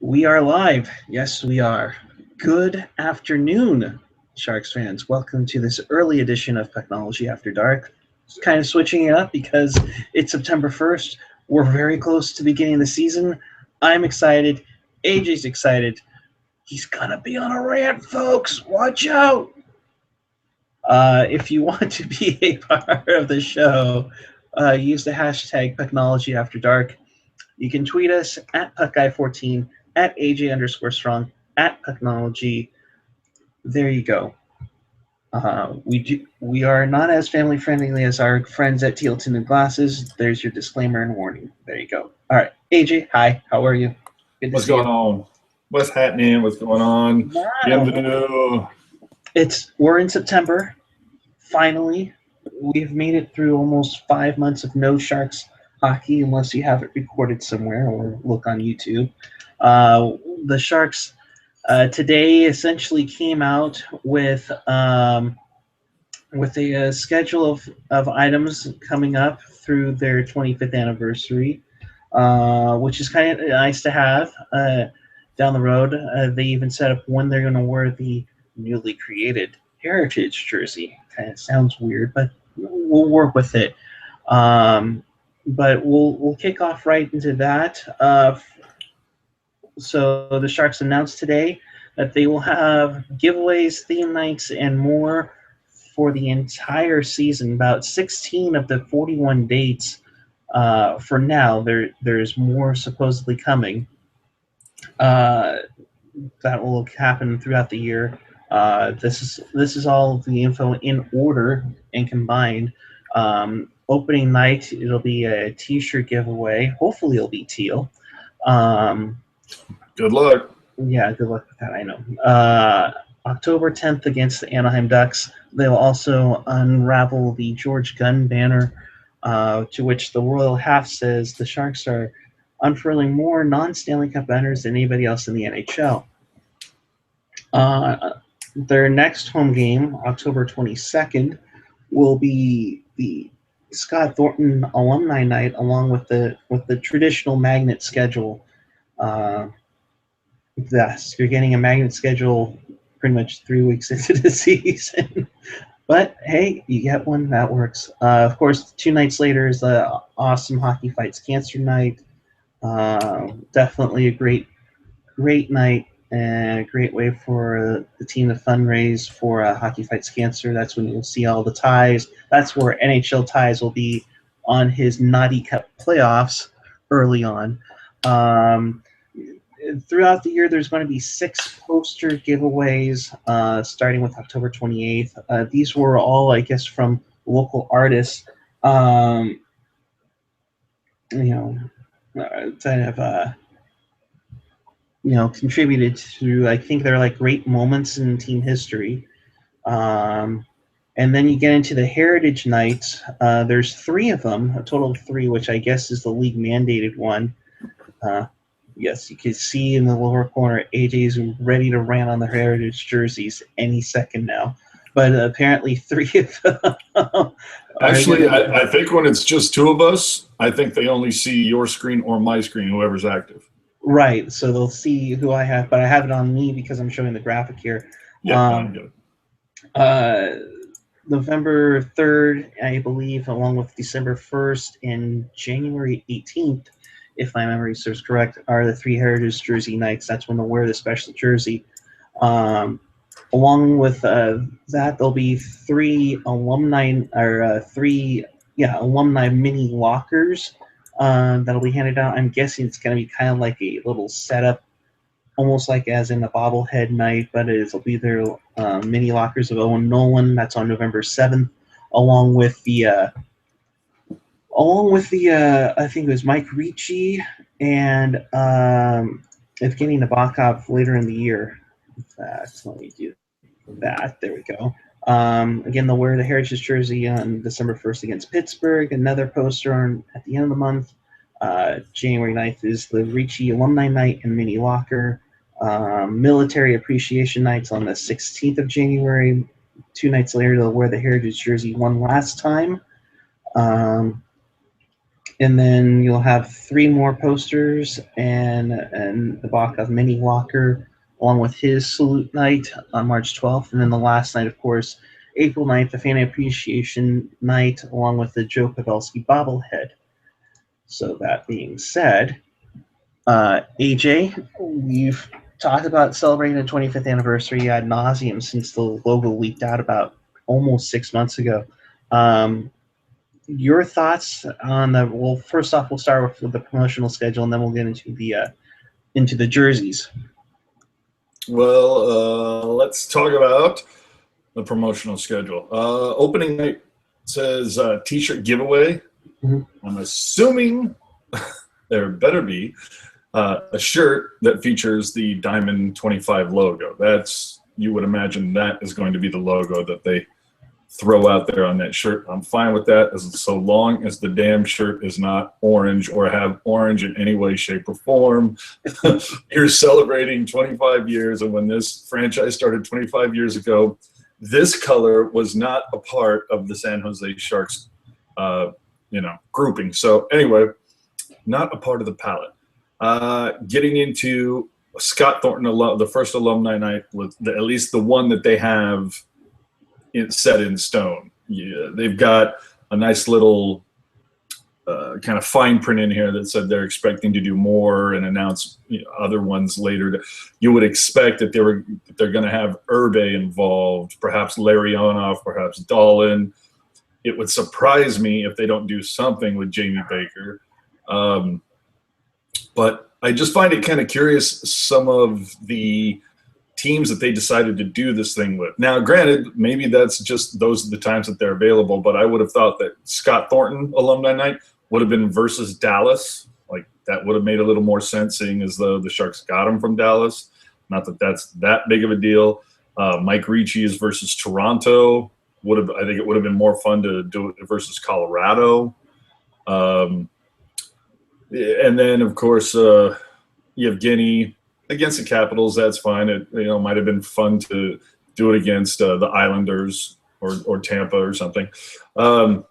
We are live. Yes, we are. Good afternoon, Sharks fans. Welcome to this early edition of Pucknology After Dark. Just kind of switching it up because it's September 1st. We're very close to beginning the season. I'm excited. AJ's excited. He's going to be on a rant, folks. Watch out. If you want to be a part of the show, use the hashtag Pucknology After Dark. You can tweet us at PuckGuy14, at AJ_Strong, at Pucknology. There you go. We are not as family friendly as our friends at Teal Tinted Glasses. There's your disclaimer and warning. There you go. All right, AJ, hi. How are you? Good What's going on? What's happening? What's going on? Bienvenue. We're in September. Finally, we've made it through almost 5 months of no Sharks hockey, unless you have it recorded somewhere or look on YouTube. The Sharks today essentially came out with a schedule of items coming up through their 25th anniversary, which is kind of nice to have down the road. They even set up when they're going to wear the newly created Heritage jersey. Kind of sounds weird, but we'll work with it. But we'll kick off right into that. So the Sharks announced today that they will have giveaways, theme nights, and more for the entire season. About 16 of the 41 dates for now. There's more supposedly coming. That will happen throughout the year. This is all the info in order and combined. Opening night, it'll be a T-shirt giveaway. Hopefully, it'll be teal. Good luck. Yeah, good luck with that. I know. October 10th against the Anaheim Ducks. They'll also unravel the George Gunn banner, to which the Royal Half says the Sharks are unfurling more non-Stanley Cup banners than anybody else in the NHL. Their next home game, October 22nd, will be the Scott Thornton Alumni Night, along with the traditional magnet schedule. Yes, you're getting a magnet schedule pretty much 3 weeks into the season. But hey, you get one that works. Of course, 2 nights later is the awesome Hockey Fights Cancer Night. Definitely a great night and a great way for the team to fundraise for Hockey Fights Cancer. That's when you'll see all the ties. That's where NHL ties will be on his Naughty Cup playoffs early on. Throughout the year, there's going to be 6 poster giveaways, starting with October 28th. These were all, I guess, from local artists, kind of contributed to, I think they're like great moments in team history. And then you get into the Heritage Nights. There's 3 of them, a total of 3, which I guess is the league mandated one. Yes, you can see in the lower corner, AJ's ready to rant on the Heritage jerseys any second now. But apparently 3 of them. Actually, I think when it's just 2 of us, I think they only see your screen or my screen, whoever's active. Right, so they'll see who I have, but I have it on me because I'm showing the graphic here. Yeah, November 3rd, I believe, along with December 1st and January 18th, if my memory serves correct, are the 3 Heritage Jersey nights. That's when they'll wear the special jersey. Along with that, there'll be 3 alumni mini lockers that'll be handed out. I'm guessing it's going to be kind of like a little setup, almost like as in a bobblehead night, but it'll be their mini lockers of Owen Nolan. That's on November 7th, along with the I think it was Mike Ricci and Evgeny Nabokov later in the year. In fact, let me do that. There we go. Again, they'll wear the Heritage jersey on December 1st against Pittsburgh. Another poster at the end of the month. January 9th is the Ricci Alumni Night and Mini Locker. Military Appreciation Nights on the 16th of January. 2 nights later, they'll wear the Heritage jersey one last time. And then you'll have 3 more posters and the block of Minnie Walker along with his salute night on March 12th. And then the last night, of course, April 9th, the Fan Appreciation Night along with the Joe Pavelski bobblehead. So that being said, AJ, we've talked about celebrating the 25th anniversary ad nauseum since the logo leaked out about almost 6 months ago. Your thoughts on the, well, first off, we'll start with the promotional schedule, and then we'll get into the jerseys. Well, let's talk about the promotional schedule. Opening night says t-shirt giveaway. Mhm. I'm assuming there better be a shirt that features the Diamond 25 logo. That's, you would imagine that is going to be the logo that they throw out there on that shirt. I'm fine with that, as so long as the damn shirt is not orange or have orange in any way, shape, or form. You're celebrating 25 years, and when this franchise started 25 years ago, this color was not a part of the San Jose Sharks, grouping. So anyway, not a part of the palette. Getting into Scott Thornton, the first alumni night, was at least the one that they have set in stone. Yeah, they've got a nice little kind of fine print in here that said they're expecting to do more and announce other ones later. You would expect that they're going to have Urbe involved, perhaps Larionov, perhaps Dahlin. It would surprise me if they don't do something with Jamie Baker. But I just find it kind of curious, some of the teams that they decided to do this thing with. Now, granted, maybe that's just those are the times that they're available, but I would have thought that Scott Thornton Alumni Night would have been versus Dallas. Like, that would have made a little more sense, seeing as though the Sharks got him from Dallas. Not that that's that big of a deal. Mike Ricci is versus Toronto. I think it would have been more fun to do it versus Colorado. And then, of course, Yevgeny against the Capitals. That's fine. It might have been fun to do it against the Islanders or Tampa or something. And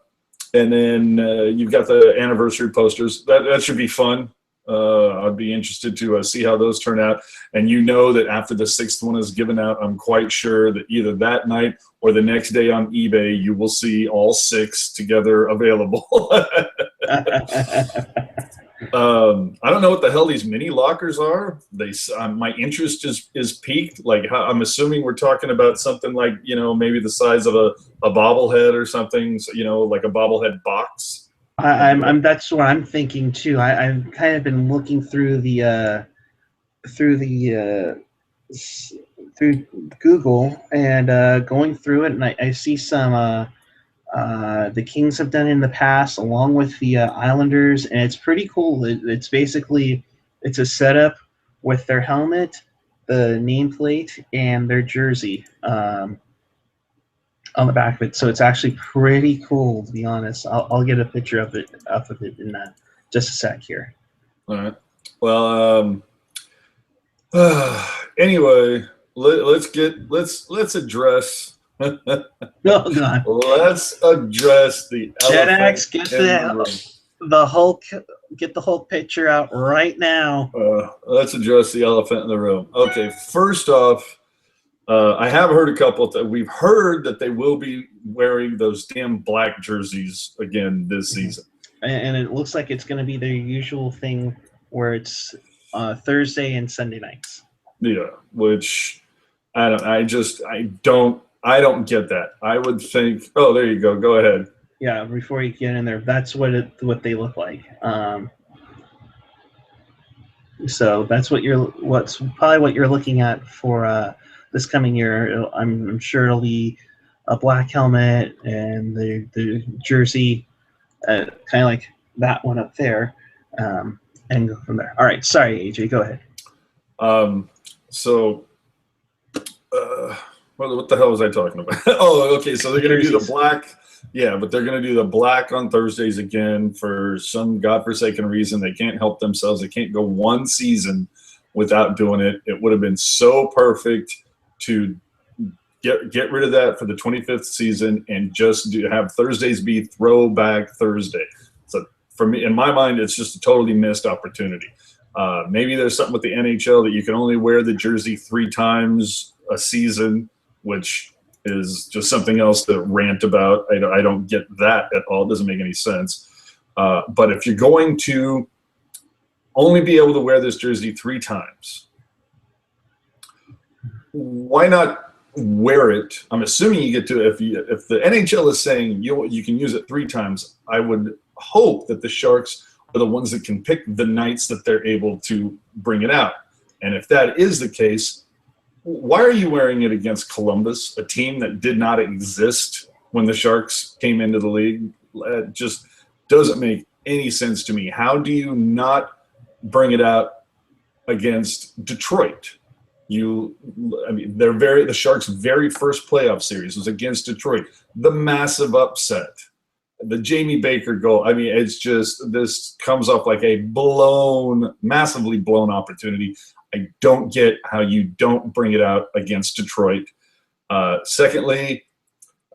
then you've got the anniversary posters. That should be fun. I'd be interested to see how those turn out. And that after the 6th one is given out, I'm quite sure that either that night or the next day on eBay, you will see all 6 together available. I don't know what the hell these mini lockers are. My interest is piqued. Like, I'm assuming we're talking about something like, maybe the size of a bobblehead or something, so, like a bobblehead box. I'm that's what I'm thinking too. I've kind of been looking through Google and going through it, and I see some the Kings have done in the past, along with the Islanders, and it's pretty cool. It's basically a setup with their helmet, the nameplate, and their jersey on the back of it. So it's actually pretty cool, to be honest. I'll get a picture of it in just a sec here. All right. Well, anyway, let's address. Oh God! Let's address the JetX, get the Hulk. Get the Hulk picture out right now. Let's address the elephant in the room. Okay, first off, I have heard a couple. We've heard that they will be wearing those damn black jerseys again this season, and it looks like it's going to be their usual thing, where it's Thursday and Sunday nights. Yeah, which I don't get that. I would think. Oh, there you go. Go ahead. Yeah, before you get in there, that's what they look like. So that's what's probably what you're looking at for this coming year. I'm sure it'll be a black helmet and the jersey, kind of like that one up there, and go from there. All right, sorry, AJ, go ahead. What the hell was I talking about? Oh, okay. So they're going to do the black. Yeah, but they're going to do the black on Thursdays again for some godforsaken reason. They can't help themselves. They can't go one season without doing it. It would have been so perfect to get rid of that for the 25th season and just have Thursdays be Throwback Thursday. So for me, in my mind, it's just a totally missed opportunity. Maybe there's something with the NHL that you can only wear the jersey 3 times a season, which is just something else to rant about. I don't get that at all. It doesn't make any sense. But if you're going to only be able to wear this jersey 3 times, why not wear it? I'm assuming you get to, if the NHL is saying you can use it 3 times, I would hope that the Sharks are the ones that can pick the nights that they're able to bring it out. And if that is the case, why are you wearing it against Columbus, a team that did not exist when the Sharks came into the league? It just doesn't make any sense to me. How do you not bring it out against Detroit? The Sharks' very first playoff series was against Detroit. The massive upset, the Jamie Baker goal. I mean, it's just, this comes off like a massively blown opportunity. I don't get how you don't bring it out against Detroit. Secondly,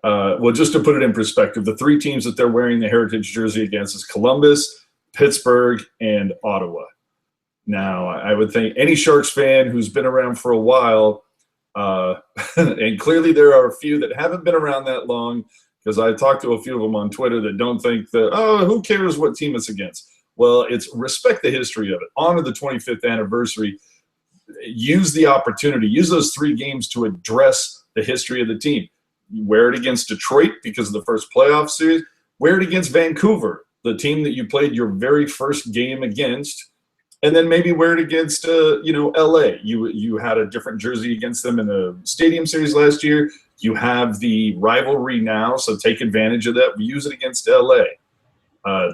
well, just to put it in perspective, the 3 teams that they're wearing the Heritage jersey against is Columbus, Pittsburgh, and Ottawa. Now, I would think any Sharks fan who's been around for a while, and clearly there are a few that haven't been around that long, because I talked to a few of them on Twitter that don't think that, oh, who cares what team it's against? Well, it's respect the history of it. Honor the 25th anniversary. Use the opportunity. Use those 3 games to address the history of the team. You wear it against Detroit because of the first playoff series. Wear it against Vancouver, the team that you played your very first game against. And then maybe wear it against, LA. You had a different jersey against them in the Stadium Series last year. You have the rivalry now, so take advantage of that. Use it against LA.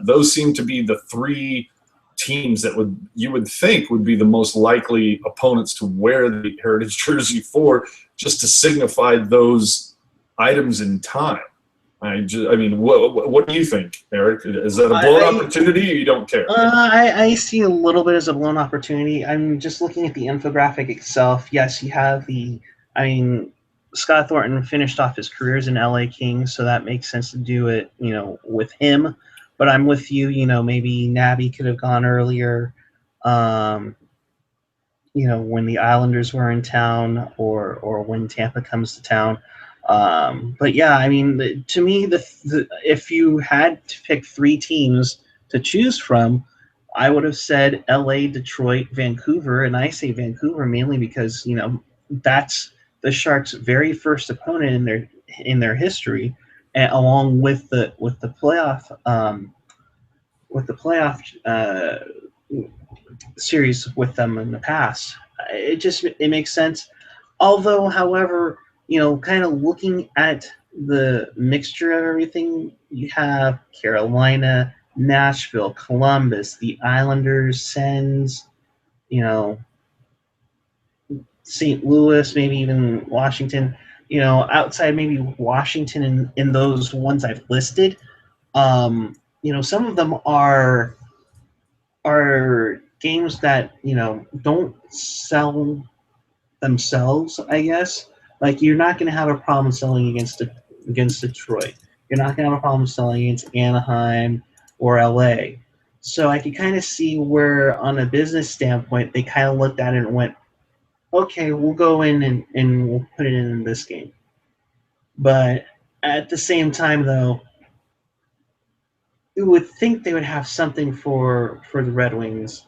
Those seem to be the 3 teams that you would think would be the most likely opponents to wear the Heritage jersey for, just to signify those items in time. I mean, what do you think, Eric? Is that a blown opportunity, or you don't care? I see a little bit as a blown opportunity. I'm just looking at the infographic itself. Yes, you have Scott Thornton finished off his career as an LA King, so that makes sense to do it, with him. But I'm with you. Maybe Nabby could have gone earlier. When the Islanders were in town, or when Tampa comes to town. But yeah, I mean, to me, if you had to pick 3 teams to choose from, I would have said LA, Detroit, Vancouver, and I say Vancouver mainly because that's the Sharks' very first opponent in their history, and along with the playoff series with them in the past. It makes sense. Although, however, kind of looking at the mixture of everything, you have Carolina, Nashville, Columbus, the Islanders, Sens, St. Louis, maybe even Washington, outside maybe Washington in those ones I've listed. Some of them are games that, don't sell themselves, I guess. Like, you're not going to have a problem selling against Detroit. You're not going to have a problem selling against Anaheim or LA. So I could kind of see where, on a business standpoint, they kind of looked at it and went, okay, we'll go in and we'll put it in this game. But at the same time, though, you would think they would have something for the Red Wings.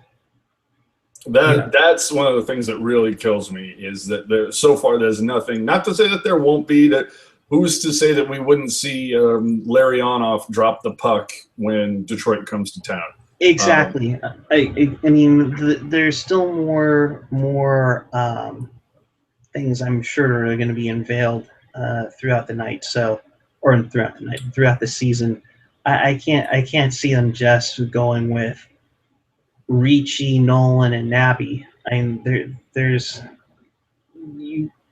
That's one of the things that really kills me, is that so far there's nothing. Not to say that there won't be. That who's to say that we wouldn't see Larry Onoff drop the puck when Detroit comes to town? Exactly. I mean, there's still more things I'm sure are going to be unveiled throughout the night. Throughout the season. I can't see them just going with Ricci, Nolan, and Nabby. I mean,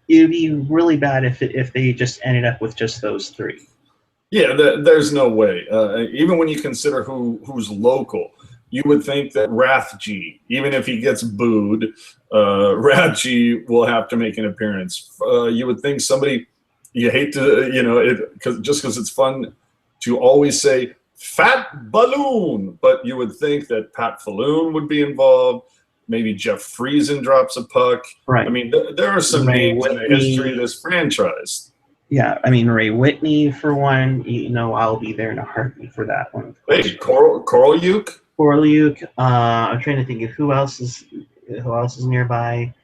it'd be really bad if they just ended up with just those 3. Yeah, there's no way. Even when you consider who's local, you would think that Rathje, even if he gets booed, Rathje will have to make an appearance. You would think somebody, you hate to, just because it's fun to always say Fat Balloon. But you would think that Pat Falloon would be involved. Maybe Jeff Friesen drops a puck. Right. I mean, there are some Ray names in the Whitney. history of this franchise. Yeah, I mean, Ray Whitney, for one, I'll be there in a heartbeat for that one. Hey, Korolyuk? Korolyuk. I'm trying to think of who else is nearby.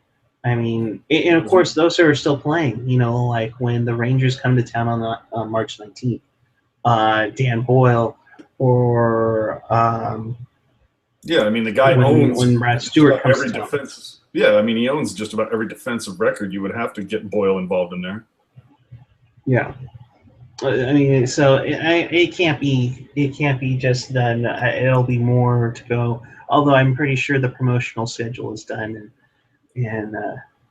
I mean, and of course, those are still playing. Like when the Rangers come to town on March 19th, Dan Boyle or yeah, I mean the guy owns when Brad Stewart comes every to town. defense. Yeah, I mean he owns just about every defensive record. You would have to get Boyle involved in there. Yeah, I mean, so it can't be just done. It'll be more to go. Although I'm pretty sure the promotional schedule is done and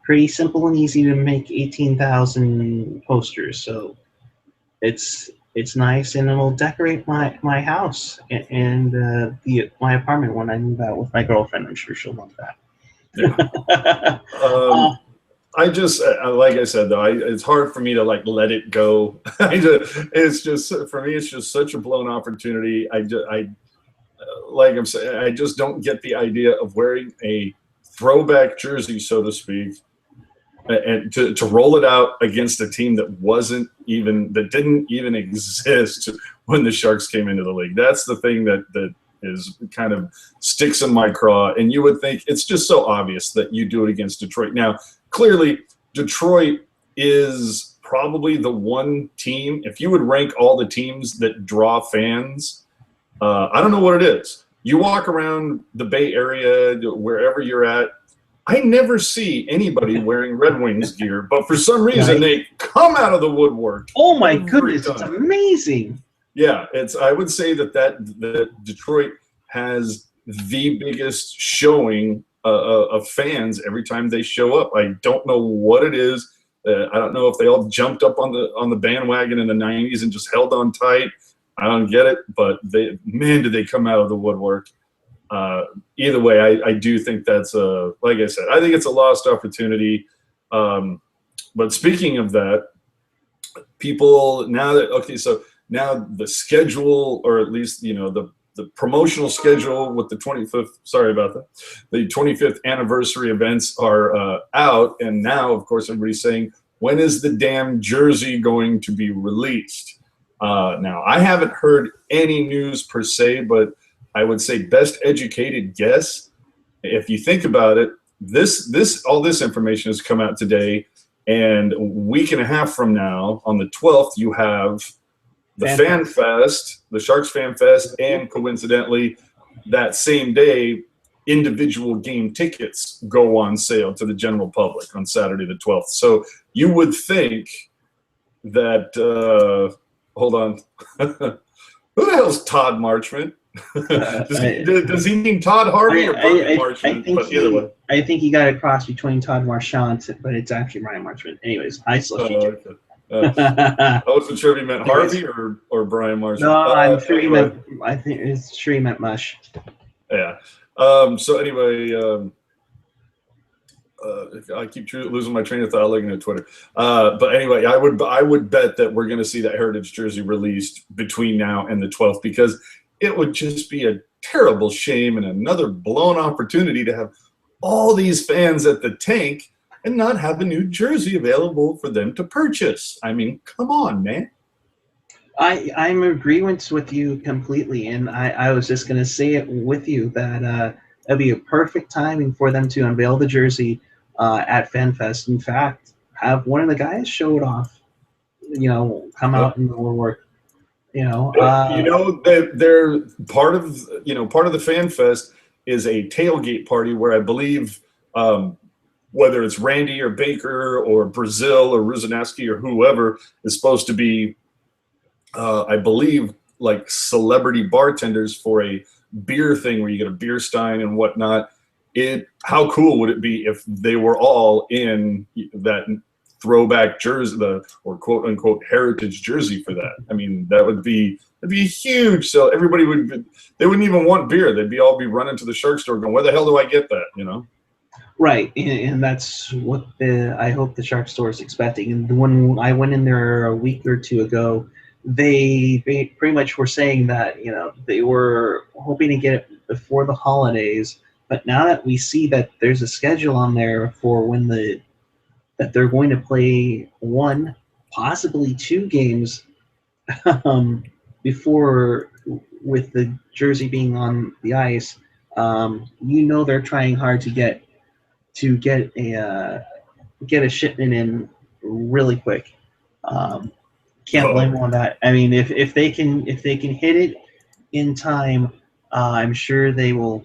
pretty simple and easy to make 18,000 posters. So it's nice, and it'll decorate my house and my apartment when I move out with my girlfriend. I'm sure she'll love that. Yeah. I just, like I said, though, it's hard for me to let it go. It's just, for me, it's just such a blown opportunity. Like I'm saying, I just don't get the idea of wearing a throwback jersey, so to speak, and to roll it out against a team that didn't even exist when the Sharks came into the league. That's the thing that is kind of sticks in my craw. And you would think it's just so obvious that you do it against Detroit. Now, clearly, Detroit is probably the one team, if you would rank all the teams that draw fans, I don't know what it is. You walk around the Bay Area, wherever you're at, I never see anybody wearing Red Wings gear, but for some reason they come out of the woodwork. Oh my goodness, it's amazing. Yeah, I would say that Detroit has the biggest showing of fans every time they show up. I don't know what it is. I don't know if they all jumped up on the bandwagon in the 90s and just held on tight. I don't get it, but did they come out of the woodwork. Either way, I do think that's like I said, I think it's a lost opportunity. But speaking of that, people now the schedule, or at least the promotional schedule with the 25th. Sorry about that. The 25th anniversary events are out, and now, of course, everybody's saying, when is the damn jersey going to be released? Now, I haven't heard any news per se, but I would say best educated guess. If you think about it, all this information has come out today, and a week and a half from now, on the 12th, you have the Fan Fest, the Sharks Fan Fest, and coincidentally, that same day, individual game tickets go on sale to the general public on Saturday the 12th. So you would think that, hold on, who the hell's Todd Marchment? Does he mean Todd Harvey or Brian Marchment? I think he got a cross between Todd Marchant, but it's actually Brian Marchment. Anyways, I still shoot you. I wasn't sure if he meant Harvey or Brian Marchment. No, I'm sure he meant. I think it's sure he meant Mush. Yeah. So anyway, I keep losing my train of thought looking at Twitter. But anyway, I would bet that we're going to see that Heritage jersey released between now and the 12th, because it would just be a terrible shame and another blown opportunity to have all these fans at the tank and not have a new jersey available for them to purchase. I mean, come on, man. I'm in agreement with you completely, and I was just going to say it with you that it'd be a perfect timing for them to unveil the jersey at FanFest. In fact, have one of the guys show it off. Come out in the woodwork. They're part of the Fan Fest is a tailgate party where I believe whether it's Randy or Baker or Brazil or Ruzanaski or whoever is supposed to be, I believe, like celebrity bartenders for a beer thing where you get a beer stein and whatnot. How cool would it be if they were all in that throwback jersey, or quote unquote heritage jersey for that? I mean, that'd be huge. So everybody they wouldn't even want beer. They'd all be running to the Shark store going, where the hell do I get that? Right, and that's what I hope the Shark store is expecting. And when I went in there a week or two ago, they pretty much were saying that they were hoping to get it before the holidays, but now that we see that there's a schedule on there for when that they're going to play one, possibly two games before, with the jersey being on the ice, they're trying hard to get a shipment in really quick. Um, can't blame them on that. I mean, if they can hit it in time, I'm sure they will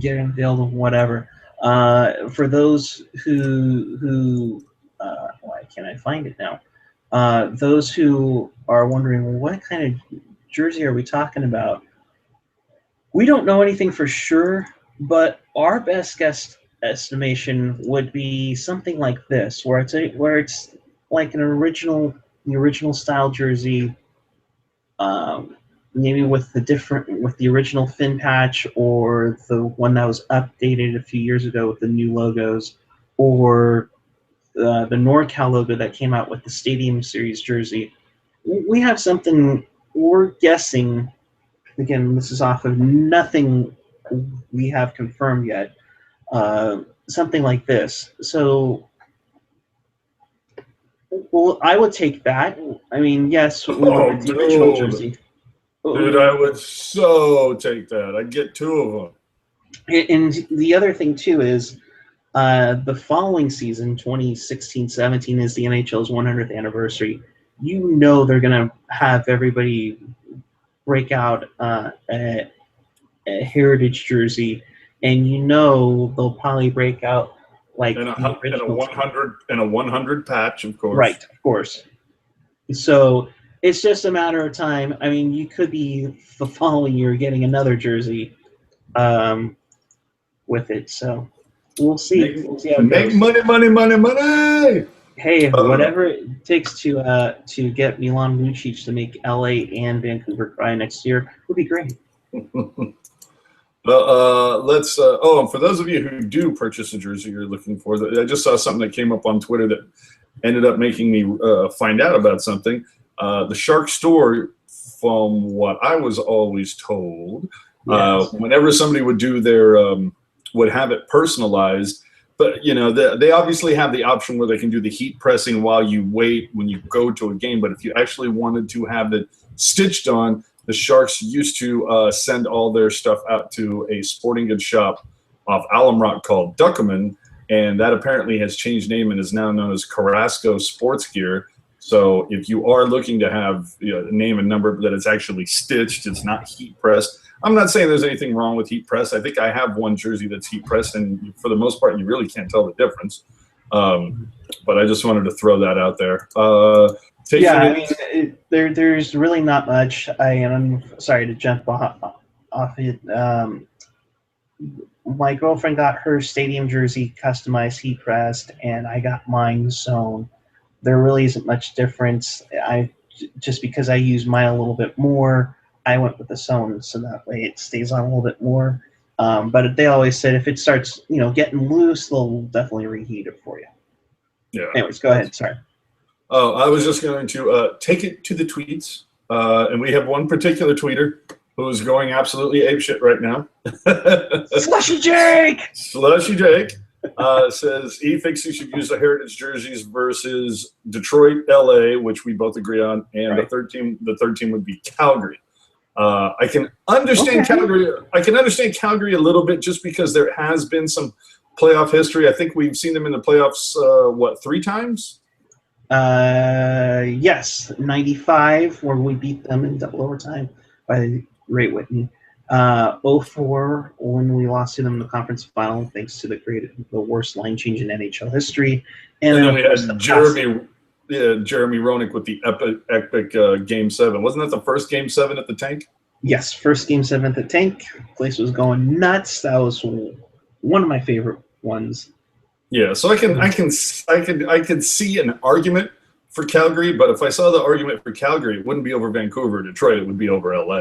get it unveiled and whatever. For those who why can't I find it now? Those who are wondering, well, what kind of jersey are we talking about? We don't know anything for sure, but our best guess estimation would be something like this, where it's like the original style jersey, maybe with the original fin patch, or the one that was updated a few years ago with the new logos, or the NorCal logo that came out with the Stadium Series jersey. We have something. We're guessing. Again, this is off of nothing we have confirmed yet. Something like this. So, well, I would take that. I mean, yes, we want the original jersey. Dude, I would so take that. I'd get two of them. And the other thing, too, is the following season, 2016-17, is the NHL's 100th anniversary. They're going to have everybody break out a heritage jersey, and they'll probably break out like and a 100 patch, of course. Right, of course. So it's just a matter of time. I mean, you could be the following year getting another jersey with it. So we'll see. We'll see how it goes. Money. Hey, whatever it takes to get Milan Lucic to make LA and Vancouver cry next year would be great. Let's. And for those of you who do purchase a jersey you're looking for, I just saw something that came up on Twitter that ended up making me find out about something. The Shark store, from what I was always told, yes, whenever somebody would do their would have it personalized. But, they obviously have the option where they can do the heat pressing while you wait when you go to a game. But if you actually wanted to have it stitched on, the Sharks used to send all their stuff out to a sporting goods shop off Alum Rock called Duckerman. And that apparently has changed name and is now known as Carrasco Sports Gear. So if you are looking to have a name and number that it's actually stitched, it's not heat pressed. I'm not saying there's anything wrong with heat press. I think I have one jersey that's heat pressed, and for the most part, you really can't tell the difference. But I just wanted to throw that out there. There's really not much. I'm sorry to jump off it. My girlfriend got her stadium jersey customized heat pressed, and I got mine sewn. There really isn't much difference. Just because I use mine a little bit more, I went with the sewn, so that way it stays on a little bit more. But they always said if it starts, getting loose, they'll definitely reheat it for you. Yeah. Anyways, go ahead. Sorry. Oh, I was just going to take it to the tweets, and we have one particular tweeter who is going absolutely apeshit right now. Slushy Jake says he thinks he should use the heritage jerseys versus Detroit, LA, which we both agree on, and right. The third team would be Calgary. I can understand Calgary. I can understand Calgary a little bit just because there has been some playoff history. I think we've seen them in the playoffs. 3 times? Yes, 95 where we beat them in double overtime by Ray Whitney. 04 when we lost to them in the conference final thanks to the worst line change in NHL history. And then we had Jeremy Roenick with the epic Game 7. Wasn't that the first Game 7 at the Tank? Yes, first Game 7 at the Tank. Place was going nuts. That was one of my favorite ones. Yeah, so I could see an argument for Calgary, but if I saw the argument for Calgary, it wouldn't be over Vancouver or Detroit. It would be over LA.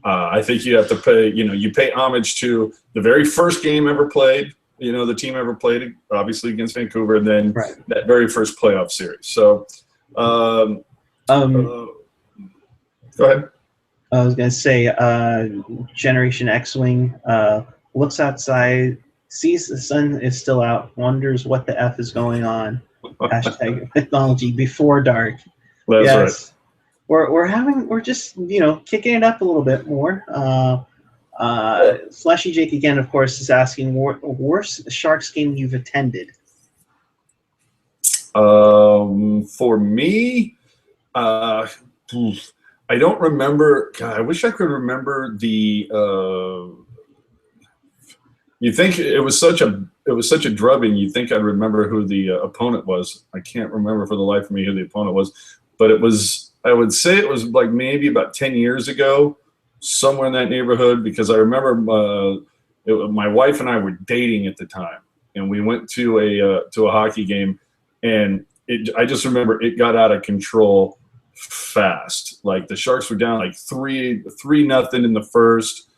I think you have to pay. You pay homage to the very first game ever played. The team ever played, obviously against Vancouver, and then that very first playoff series. So, Go ahead. I was gonna say, Generation X-wing looks outside, sees the sun is still out, wonders what the f is going on. Hashtag technology before dark. That's right. Yes, we're just kicking it up a little bit more. Slushy Jake again, of course, is asking worst Sharks game you've attended. For me, uh, I don't remember. God, I wish I could remember the. You think it was such a drubbing. You think I'd remember who the opponent was. I can't remember for the life of me who the opponent was, but it was. I would say it was like maybe about 10 years ago, somewhere in that neighborhood, because I remember my wife and I were dating at the time, and we went to a hockey game, and I just remember it got out of control fast. Like the Sharks were down like 3-0 in the first.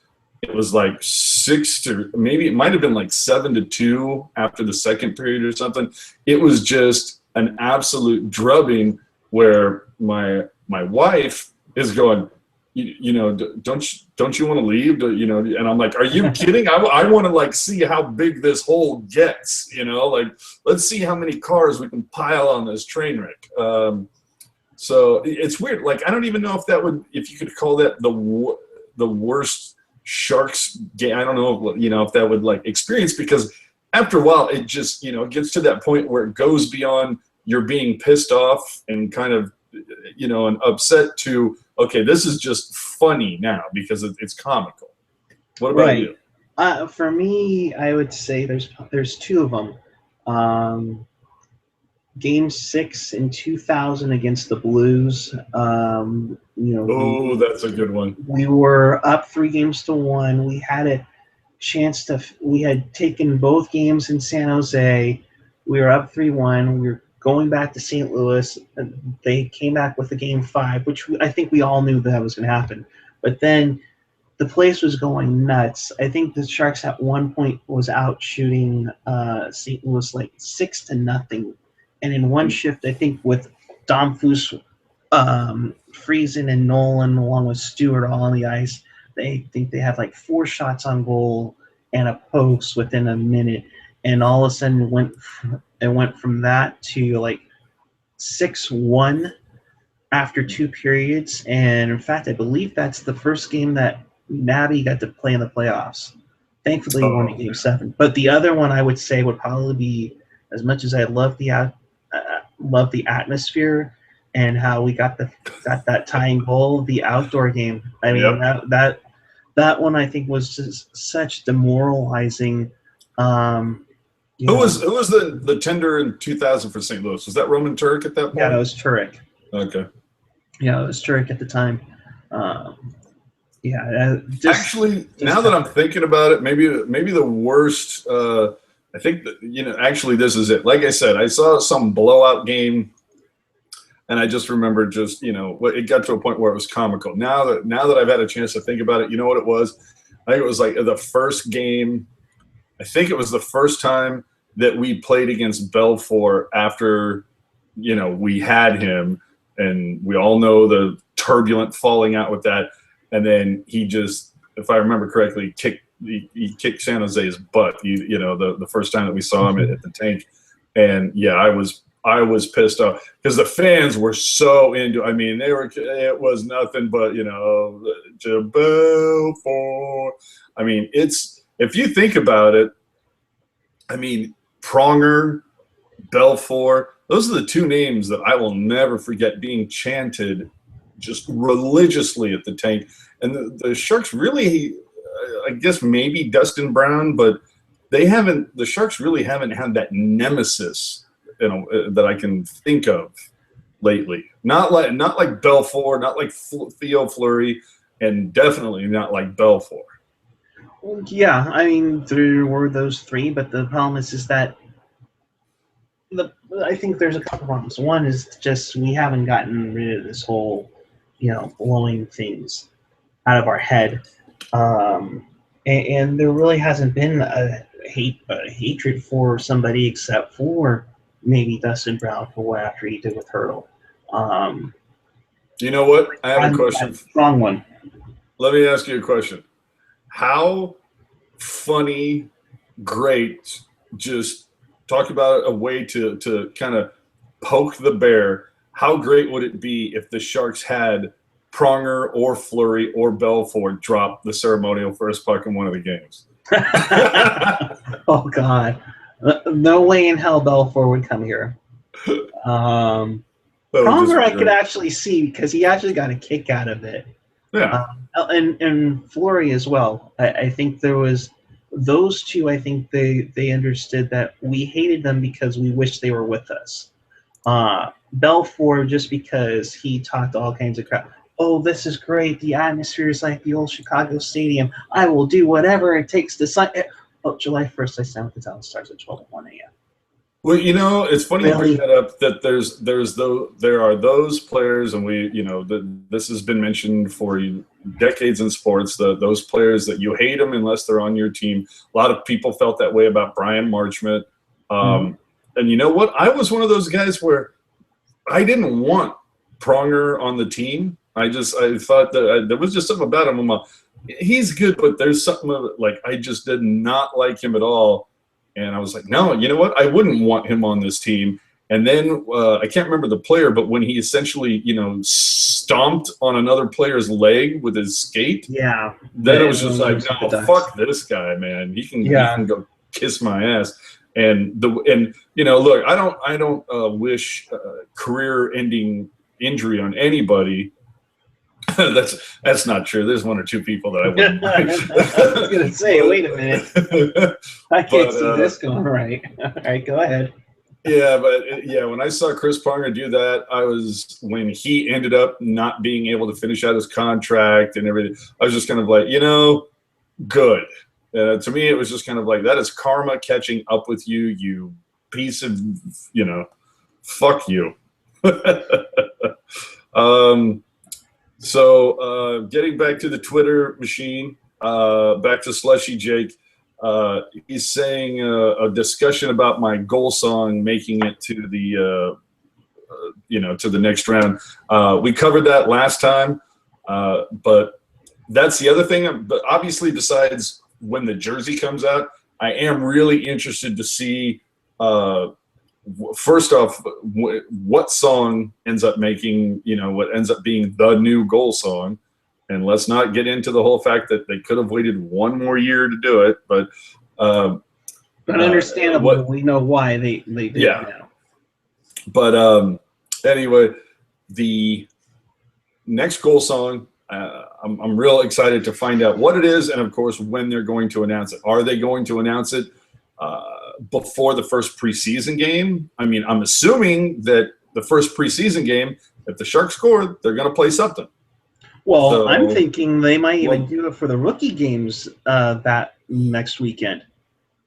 It was like 6 to maybe it might have been like 7-2 after the second period or something. It was just an absolute drubbing where my wife is going, don't you want to leave? And I'm like, are you kidding? I want to like see how big this hole gets. Like let's see how many cars we can pile on this train wreck. So it's weird. Like I don't even know if you could call that the worst Sharks game. I don't know if that would like experience, because after a while it just it gets to that point where it goes beyond you're being pissed off and kind of and upset to, okay, this is just funny now because it's comical. What about you? For me, I would say there's two of them. Game 6 in 2000 against the Blues. Oh, that's a good one. We were up 3-1. We had a chance we had taken both games in San Jose. We were up 3-1. We were going back to St. Louis. They came back with a game 5, which I think we all knew that was going to happen. But then the place was going nuts. I think the Sharks at one point was out shooting St. Louis like 6-0. And in one shift, I think with Dom Foose, Friesen, and Nolan, along with Stewart, all on the ice, they think they had like 4 shots on goal and a post within a minute. And all of a sudden, it went from that to like 6-1 after 2 periods. And in fact, I believe that's the first game that Nabby got to play in the playoffs. Thankfully, he won in Game 7. But the other one I would say would probably be, as much as I love the atmosphere and how we got that tying goal, the outdoor game. I mean, that one I think was just such demoralizing. Who was the tender in 2000 for St. Louis? Was that Roman Turek at that point? Yeah, it was Turek. Okay. Yeah, it was Turek at the time. Actually, now that I'm thinking about it, maybe the worst. I think that, actually this is it. Like I said, I saw some blowout game, and I just remember it got to a point where it was comical. Now that I've had a chance to think about it, you know what it was? I think it was like the first game. I think it was the first time that we played against Belfort after, we had him, and we all know the turbulent falling out with that. And then he just, if I remember correctly, he kicked San Jose's butt. The first time that we saw him at the tank, and yeah, I was pissed off because the fans were so into. I mean, it was nothing but Belfort. I mean, if you think about it, I mean, Pronger, Belfort, those are the 2 names that I will never forget being chanted just religiously at the tank. And the Sharks really, I guess maybe Dustin Brown, but the Sharks really haven't had that nemesis, that I can think of lately. Not like Belfort, not like Theo Fleury, and definitely not like Belfort. Yeah, I mean, there were those 3, but the problem is that I think there's a couple problems. One is just we haven't gotten rid of this whole, blowing things out of our head, and there really hasn't been a hatred for somebody except for maybe Dustin Brown for what after he did with Hurdle. You know what? I have a I'm question. strong one. Let me ask you a question. How funny, great, just talk about a way to kind of poke the bear. How great would it be if the Sharks had Pronger or Fleury or Belfort drop the ceremonial first puck in one of the games? Oh God, no way in hell Belfour would come here. That would just Pronger be I could great. actually see because he actually got a kick out of it. Yeah. And Fleury as well. I think there was those two. I think they understood that we hated them because we wished they were with us. Belfour just because he talked all kinds of crap. Oh, this is great. The atmosphere is like the old Chicago Stadium. I will do whatever it takes to sign. Oh, July 1st, I signed with the Dallas Stars at 12:01 a.m. Well, you know, it's funny you bring Really? that up. That there are those players, and this has been mentioned for decades in sports. Those players that you hate them unless they're on your team. A lot of people felt that way about Brian Marchment, Mm-hmm. and you know what? I was one of those guys where I didn't want Pronger on the team. I thought that there was just something about him. He's good, but there's something like I just did not like him at all. And I was like, no, you know what? I wouldn't want him on this team. And then I can't remember the player, but when he essentially, stomped on another player's leg with his skate, Yeah. then it was just Everyone like, knows the no, Ducks. fuck this guy, man. He can Yeah. go kiss my ass. Look, I don't wish career-ending injury on anybody. that's not true. There's one or two people that I wouldn't I was gonna say, wait a minute. mind. I can't but see this going right. All right, go ahead. yeah, when I saw Chris Pronger do that, when he ended up not being able to finish out his contract and everything, I was just kind of like, good. To me, it was just kind of like, that is karma catching up with you, you piece of, fuck you. Getting back to the Twitter machine, back to Slushy Jake. He's saying a discussion about my goal song making it to the next round. We covered that last time, but that's the other thing. But obviously, besides when the jersey comes out, I am really interested to see. First off, what song ends up making, what ends up being the new goal song. And let's not get into the whole fact that they could have waited one more year to do it. But understandable, we know why they did yeah. now. But anyway, the next goal song, I'm real excited to find out what it is, and of course when they're going to announce it. Are they going to announce it before the first preseason game? I mean, I'm assuming that the first preseason game, if the Sharks score, they're going to play something. Well, So, I'm thinking they might even do it for the rookie games that next weekend,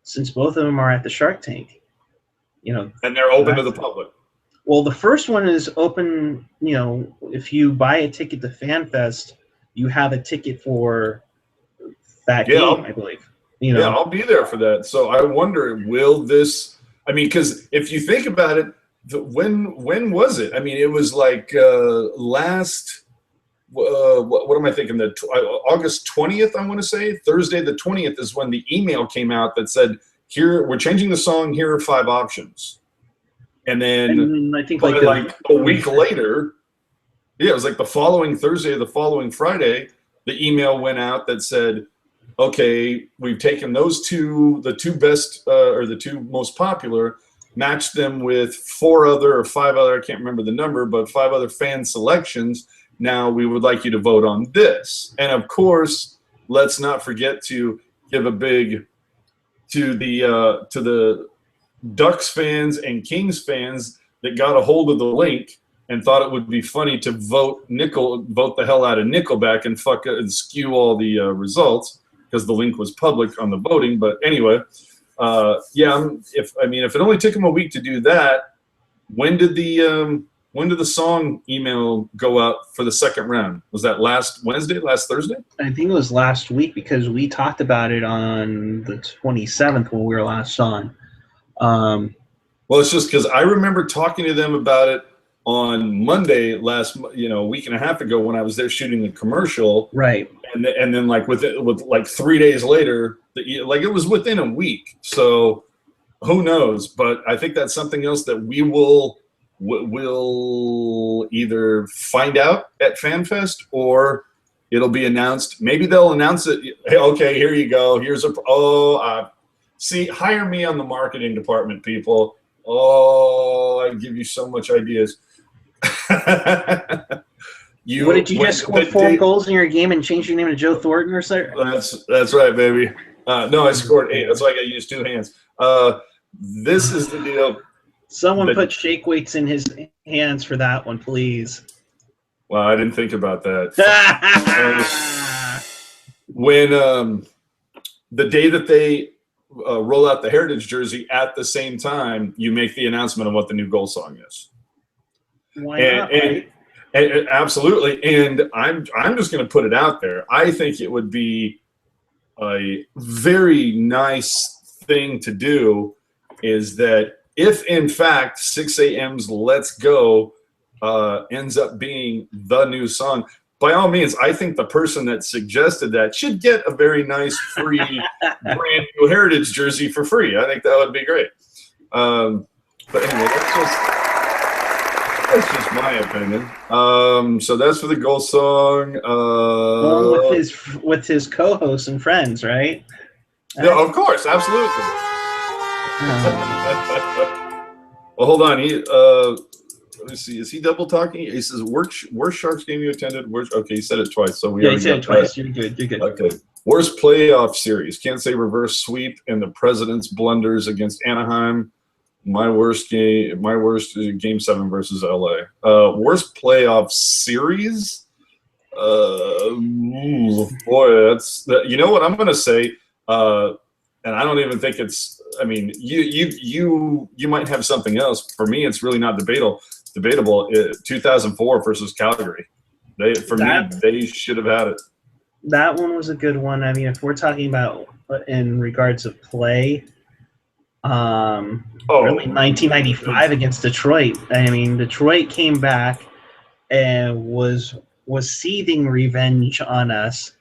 since both of them are at the Shark Tank. And they're open to the public. Well, the first one is open. If you buy a ticket to FanFest, you have a ticket for that game, I believe. Yeah, I'll be there for that. So I wonder, will this? I mean, because if you think about it, when was it? I mean, it was like last. What am I thinking? August 20th, I want to say Thursday the 20th is when the email came out that said, "Here, we're changing the song. Here are 5 options." And then I think like a week later, it was like the following Thursday or the following Friday, the email went out that said, okay, we've taken those the two best or the two most popular, matched them with 4 other or 5 other, I can't remember the number, but 5 other fan selections. Now we would like you to vote on this. And of course, let's not forget to give a big to the Ducks fans and Kings fans that got a hold of the link and thought it would be funny to vote the hell out of Nickelback and skew all the results because the link was public on the voting. But anyway, if it only took them a week to do that, when did the song email go out for the second round? Was that last Wednesday, last Thursday? I think it was last week because we talked about it on the 27th when we were last on. Well, it's just because I remember talking to them about it on Monday a week and a half ago when I was there shooting the commercial. Right. And then like with like 3 days later, like it was within a week. So who knows? But I think that's something else that we will either find out at FanFest or it'll be announced. Maybe they'll announce it. Hey, okay, here you go. Here's see, hire me on the marketing department, people. Oh, I give you so much ideas. What did you just score 4 goals in your game and change your name to Joe Thornton or something? That's right, baby. No, I scored 8. That's why I got to use 2 hands. This is the deal. Someone put shake weights in his hands for that one, please. Well, I didn't think about that. When the day that they roll out the Heritage jersey at the same time, you make the announcement of what the new goal song is. Why not? Right? And absolutely. And I'm just going to put it out there. I think it would be a very nice thing to do is that if, in fact, 6 a.m.'s Let's Go ends up being the new song, by all means, I think the person that suggested that should get a very nice free brand new Heritage jersey for free. I think that would be great. But anyway, that's just my opinion. So that's for the goal song. With his co-hosts and friends, right? No, of course, absolutely. Well, hold on. Let me see. Is he double talking? He says, "Worst Sharks game you attended." Okay, he said it twice. So he said it twice. You're good. You're good. Okay. Worst playoff series. Can't say reverse sweep and the President's blunders against Anaheim. My worst game Game 7 versus LA. Worst playoff series. Boy, you know what I'm going to say. And I don't even think it's. I mean, you might have something else. For me, it's really not debatable. 2004 versus Calgary. They should have had it. That one was a good one. I mean, if we're talking about in regards of play, really 1995 against Detroit. I mean, Detroit came back and was seething revenge on us,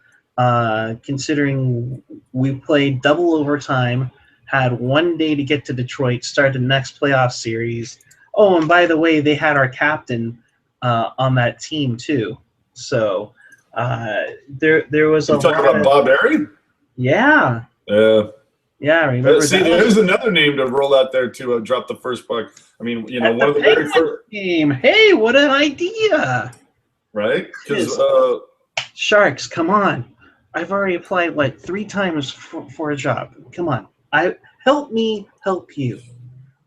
considering we played double overtime, had 1 day to get to Detroit, start the next playoff series. Oh, and by the way, they had our captain on that team too. So there was you talking about Bob Airy? Yeah. Yeah, I remember see, there's another name to roll out there to drop the first puck. I mean, one of the very first game. Hey, what an idea! Right? Because Sharks, come on! I've already applied like 3 times for a job. Come on, help me, help you,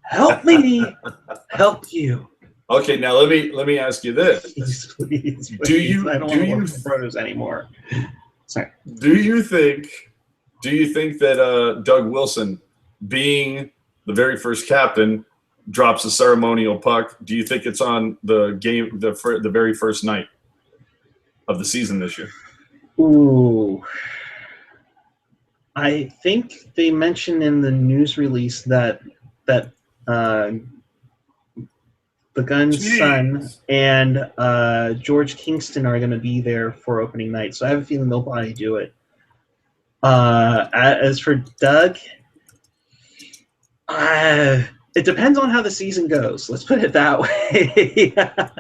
help me, help you. Okay, now let me ask you this: please. Do you work for Brothers anymore? Sorry. Do you think that Doug Wilson, being the very first captain, drops a ceremonial puck? Do you think it's on the game, the very first night of the season this year? Ooh. I think they mentioned in the news release that the Gun's son and George Kingston are going to be there for opening night. So I have a feeling they'll probably do it. As for Doug, it depends on how the season goes. Let's put it that way.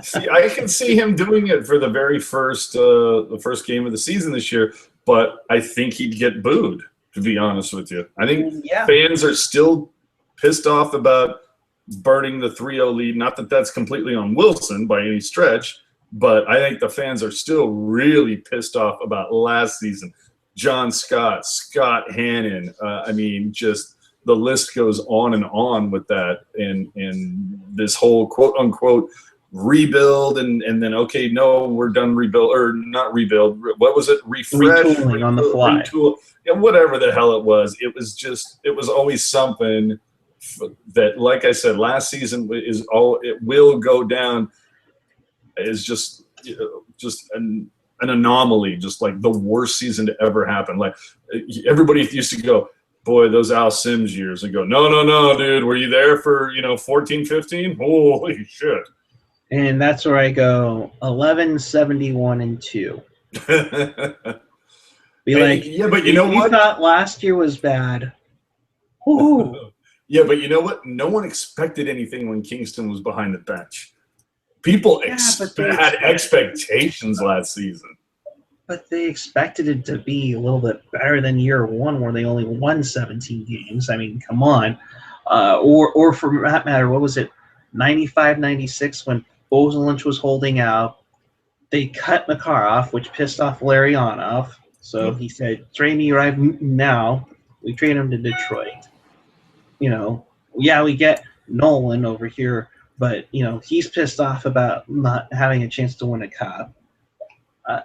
See, I can see him doing it for the very first game of the season this year, but I think he'd get booed, to be honest with you. I think fans are still pissed off about burning the 3-0 lead. Not that that's completely on Wilson by any stretch, but I think the fans are still really pissed off about last season. John Scott, Scott Hannon. I mean, just the list goes on and on with that, and this whole quote unquote rebuild, and then okay, no, we're done rebuild or not rebuild. What was it? Refresh, retooling on the fly. Retool, whatever the hell it was. It was always something that, like I said, last season it will go down as just an anomaly, just like the worst season to ever happen. Like everybody used to go, boy, those Al Sims years, and go, no, dude, were you there for 14, 15? Holy shit! And that's where I go 11-71-2. Be Hey, like, yeah, but you if know you what? thought last year was bad, whoo, Yeah, but you know what? No one expected anything when Kingston was behind the bench. People yeah, had expectations last season. but they expected it to be a little bit better than year one, where they only won 17 games. I mean, come on. Or for that matter, what was it, 95-96 when Bozelunch was holding out. They cut Makarov, which pissed off Larionov. So Yep. he said, trade me right now. We trade him to Detroit. Yeah, we get Nolan over here, but, he's pissed off about not having a chance to win a cup.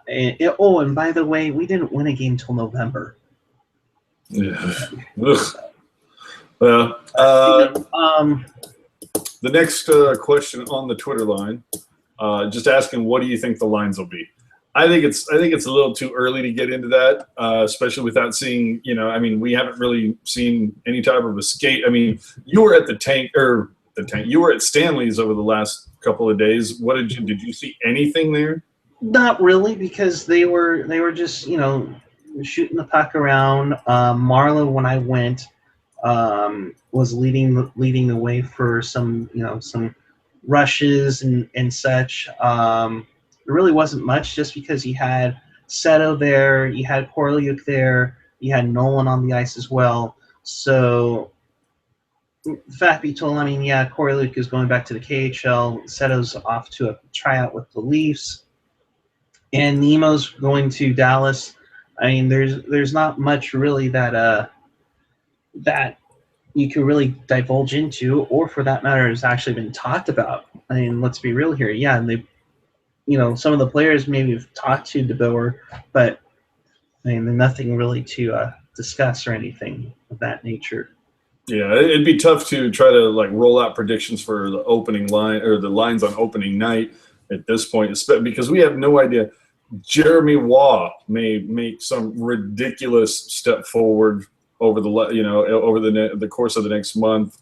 And by the way, we didn't win a game till November. Yeah. Well, the next question on the Twitter line, just asking, what do you think the lines will be? I think it's a little too early to get into that, especially without seeing. We haven't really seen any type of a skate. You were at the tank. You were at Stanley's over the last couple of days. What did you see anything there? Not really, because they were just shooting the puck around. Marlo, when I went, was leading the way for some rushes and such. There really wasn't much, just because you had Seto there, you had Korliuk there, you had Nolan on the ice as well. So, fact be told, yeah, Korliuk is going back to the KHL. Seto's off to a tryout with the Leafs, and Nemo's going to Dallas. There's not much really that you can really divulge into, or for that matter, has actually been talked about. Let's be real here. Yeah, and some of the players maybe have talked to DeBoer, but nothing really to discuss or anything of that nature. Yeah, it'd be tough to try to roll out predictions for the opening line or the lines on opening night at this point, because we have no idea. Jeremy Waugh may make some ridiculous step forward over the course of the next month.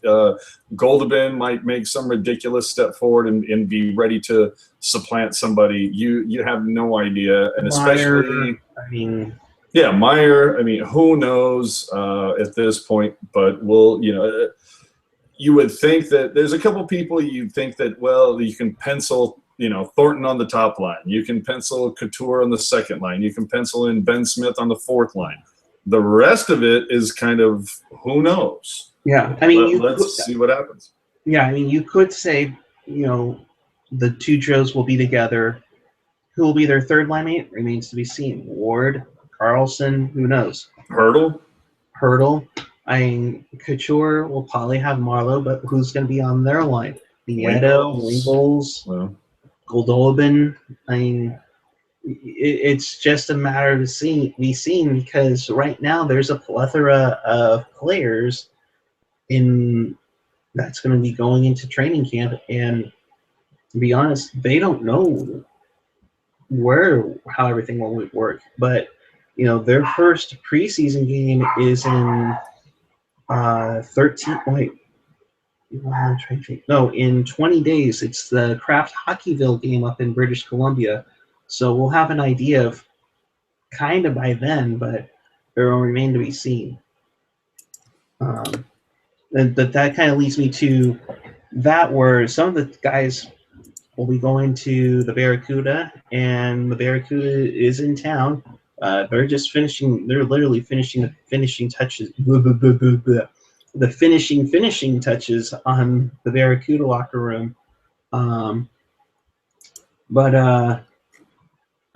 Goldobin might make some ridiculous step forward and be ready to supplant somebody. You have no idea, and Meyer, especially Meyer. Who knows at this point? But you would think that there's a couple people you think that you can pencil. Thornton on the top line. You can pencil Couture on the second line. You can pencil in Ben Smith on the fourth line. The rest of it is kind of who knows. Yeah, let's see what happens. Yeah, you could say, the two Joes will be together. Who will be their third line mate remains to be seen. Ward, Carlson, who knows? Hurdle. Couture will probably have Marlowe, but who's going to be on their line? Nieto, Wingles, Goldobin. It's just a matter of be seen, because right now there's a plethora of players that's going to be going into training camp, and to be honest, they don't know how everything will work. But their first preseason game is in in 20 days. It's the Kraft Hockeyville game up in British Columbia. So we'll have an idea of kind of by then, but it will remain to be seen. But that kind of leads me to that, where some of the guys will be going to the Barracuda, and the Barracuda is in town. They're literally finishing the finishing touches. The finishing touches on the Barracuda locker room.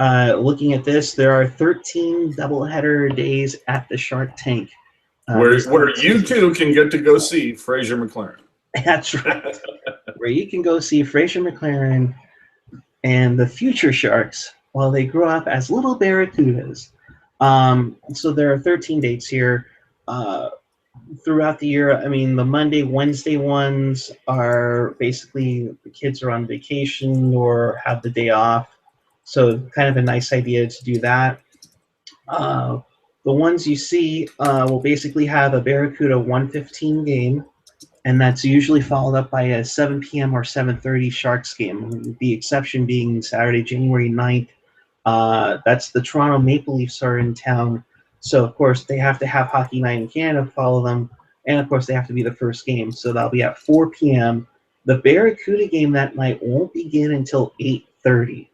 Looking at this, there are 13 doubleheader days at the Shark Tank. Where you two can get to go see Fraser McLaren. That's right. Where you can go see Fraser McLaren and the future Sharks while they grow up as little Barracudas. So there are 13 dates here. Throughout the year, the Monday, Wednesday ones are basically the kids are on vacation or have the day off. So kind of a nice idea to do that. The ones you see will basically have a Barracuda 115 game. and that's usually followed up by a 7 p.m. or 7:30 Sharks game. The exception being Saturday, January 9th. That's the Toronto Maple Leafs are in town, so of course they have to have Hockey Night in Canada follow them, and of course they have to be the first game. So that'll be at 4 p.m. The Barracuda game that night won't begin until 8:30.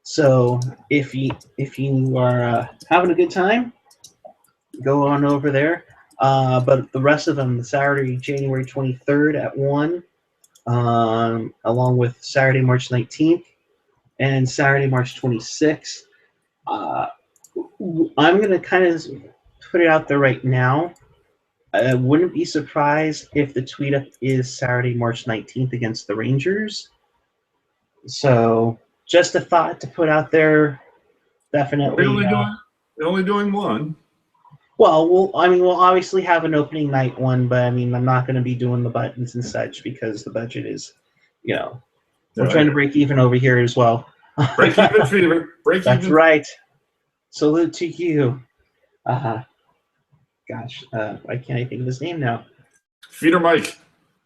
So if you are having a good time, go on over there. But the rest of them, the Saturday, January 23rd at 1, along with Saturday, March 19th, and Saturday, March 26th. Uh, I'm going to kind of put it out there right now. I wouldn't be surprised if the tweet up is Saturday, March 19th against the Rangers. So just a thought to put out there. They're Definitely. only doing one. Well, we'll obviously have an opening night one, but I mean, I'm not going to be doing the buttons and such because the budget is, we're trying to break even over here as well. Break even fever. Break That's even. right. Salute to you. Gosh, why can't I think of his name now? Feeder Mike,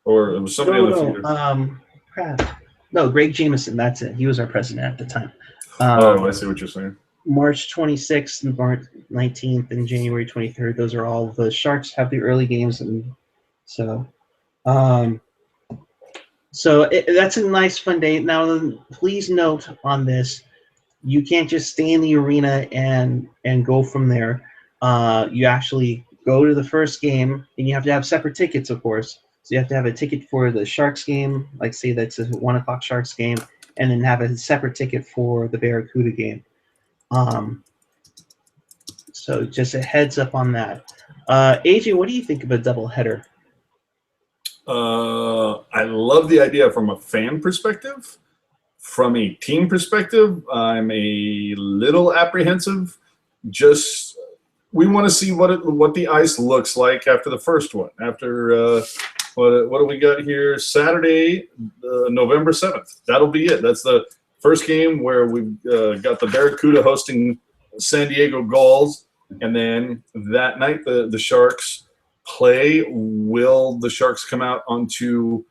or it was somebody on the feeder. Crap. No, Greg Jameson. That's it. He was our president at the time. I see what you're saying. March 26th and March 19th and January 23rd. Those are all the Sharks have the early games, and so that's a nice fun day. Now, please note on this, you can't just stay in the arena and go from there. You actually go to the first game, and you have to have separate tickets, of course. So you have to have a ticket for the Sharks game, like say that's a 1 o'clock Sharks game, and then have a separate ticket for the Barracuda game. So just a heads up on that. AJ, what do you think of a doubleheader? I love the idea from a fan perspective. From a team perspective, I'm a little apprehensive. Just we want to see what the ice looks like after the first one. After what do we got here? Saturday, November 7th. That'll be it. That's the first game where we've got the Barracuda hosting San Diego Gulls, and then that night the Sharks play. Will the Sharks come out onto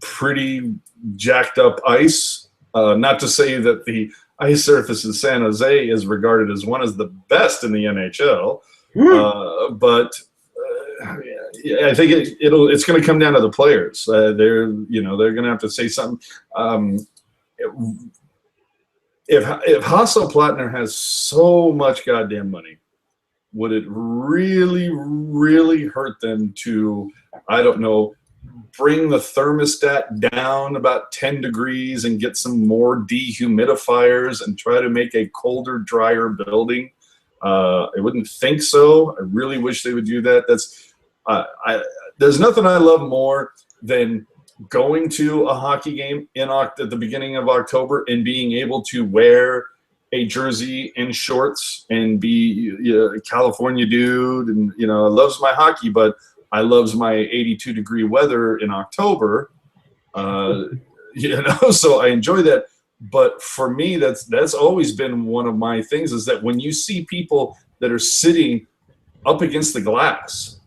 pretty jacked up ice? Not to say that the ice surface in San Jose is regarded as one of the best in the NHL, but I think it's going to come down to the players. They're going to have to say something. If Hasso Plattner has so much goddamn money, would it really, really hurt them to, I don't know, bring the thermostat down about 10 degrees and get some more dehumidifiers and try to make a colder, drier building? I wouldn't think so. I really wish they would do that. There's nothing I love more than going to a hockey game at the beginning of October and being able to wear a jersey and shorts and be a California dude. And, I loves my hockey, but I loves my 82-degree weather in October. So I enjoy that. But for me, that's always been one of my things, is that when you see people that are sitting up against the glass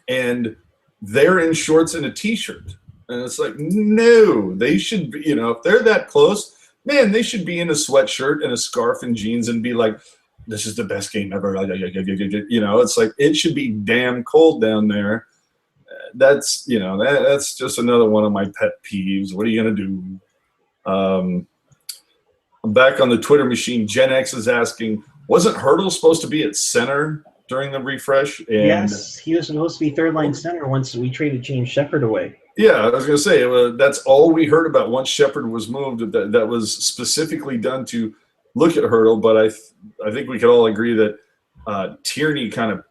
and they're in shorts and a T-shirt, and it's like, no, they should be, if they're that close, man, they should be in a sweatshirt and a scarf and jeans and be like, this is the best game ever. It's like, it should be damn cold down there. That's just another one of my pet peeves. What are you going to do? I'm back on the Twitter machine. Gen X is asking, wasn't Hurdle supposed to be at center during the refresh? And yes, he was supposed to be third line center once we traded James Shepard away. Yeah, I was going to say, that's all we heard about once Shepard was moved. That was specifically done to look at Hurdle, but I think we could all agree that Tierney kind of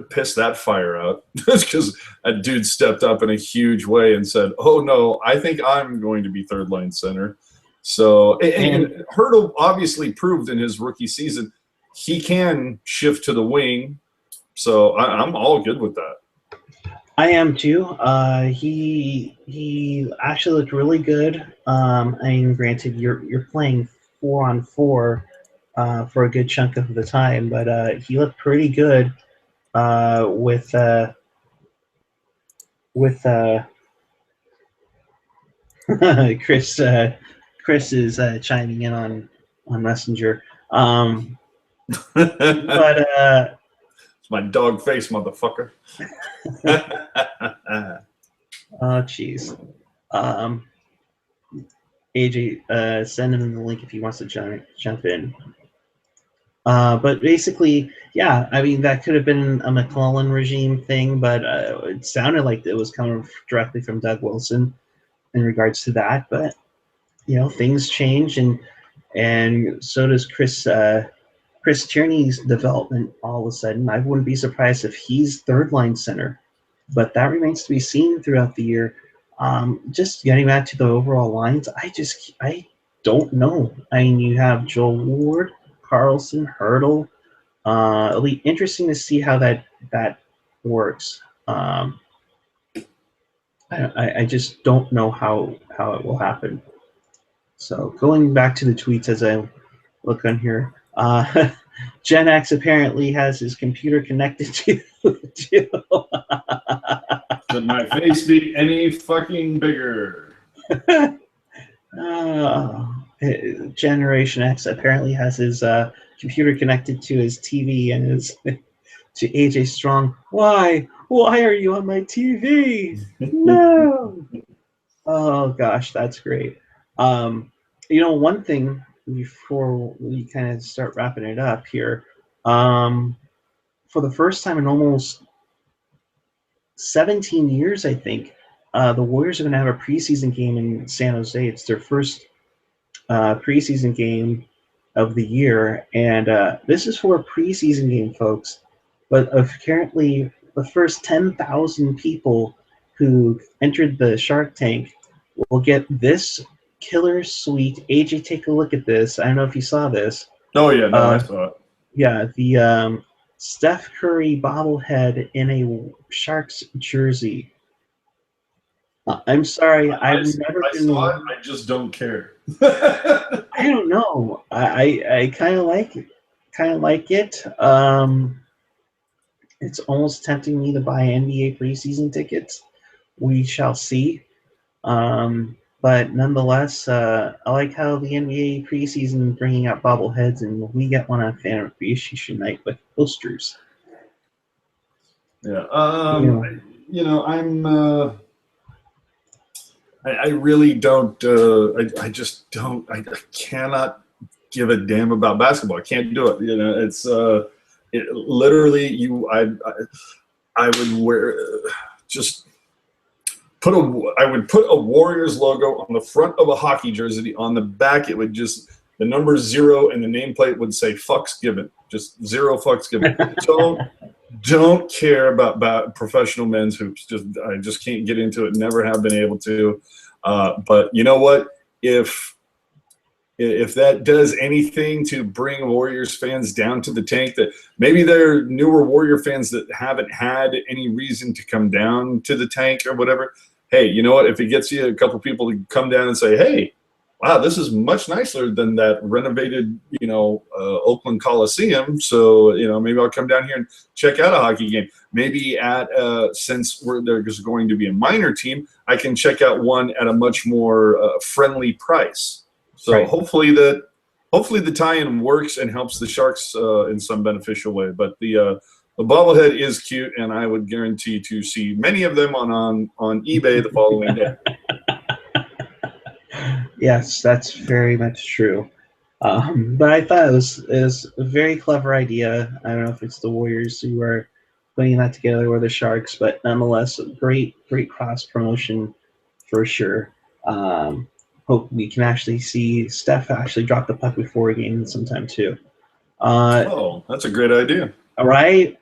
pissed that fire out because that dude stepped up in a huge way and said, oh, no, I think I'm going to be third line center. So, and Hurdle obviously proved in his rookie season he can shift to the wing. So I'm all good with that. I am too. He actually looked really good. I mean, granted, you're playing 4-on-4 for a good chunk of the time, but he looked pretty good with with Chris. Chris is chiming in on Messenger. It's But my dog face, motherfucker. oh, jeez. AJ, send him the link if he wants to jump in. But basically, yeah, I mean, that could have been a McClellan regime thing, but it sounded like it was coming directly from Doug Wilson in regards to that. But things change, and so does Chris Tierney's development. All of a sudden, I wouldn't be surprised if he's third line center, but that remains to be seen throughout the year. Just getting back to the overall lines, I don't know. I mean, you have Joel Ward, Carlson, Hurdle. It'll be interesting to see how that works. I just don't know how it will happen. So going back to the tweets as I look on here, Gen X apparently has his computer connected to. Could my face be any fucking bigger? Generation X apparently has his computer connected to his TV and is to AJ Strong. Why? Why are you on my TV? No. Oh gosh, that's great. One thing before we kind of start wrapping it up here, for the first time in almost 17 years, I think, the Warriors are going to have a preseason game in San Jose. It's their first preseason game of the year, and this is for a preseason game, folks. But apparently, the first 10,000 people who entered the Shark Tank will get this killer sweet. AJ, take a look at this. I don't know if you saw this. Oh yeah, no, I saw it. Yeah, the Steph Curry bobblehead in a Sharks jersey. I'm sorry, I've never been. Saw it, I just don't care. I don't know. I kind of like it. It's almost tempting me to buy NBA preseason tickets. We shall see. But nonetheless, I like how the NBA preseason bringing out bobbleheads, and we get one on Fan Appreciation Night with posters. Yeah. I really don't. I just don't. I cannot give a damn about basketball. I can't do it. It's literally I would wear just. I would put a Warriors logo on the front of a hockey jersey. On the back, it would just the number 0 and the nameplate would say "fucks given." Just 0 fucks given. Don't care about professional men's hoops. I just can't get into it. Never have been able to. But you know what? If that does anything to bring Warriors fans down to the tank, that maybe they're newer Warrior fans that haven't had any reason to come down to the tank or whatever. Hey, you know what? If it gets you a couple people to come down and say, hey, wow, this is much nicer than that renovated, Oakland Coliseum. So, maybe I'll come down here and check out a hockey game. Maybe since there's going to be a minor team, I can check out one at a much more friendly price. So right. Hopefully the tie-in works and helps the Sharks in some beneficial way. But the bobblehead is cute, and I would guarantee to see many of them on eBay the following day. Yes, that's very much true. But I thought it was a very clever idea. I don't know if it's the Warriors who are putting that together or the Sharks, but nonetheless, great cross promotion for sure. Hope we can actually see Steph actually drop the puck before a game sometime too. That's a great idea. All right.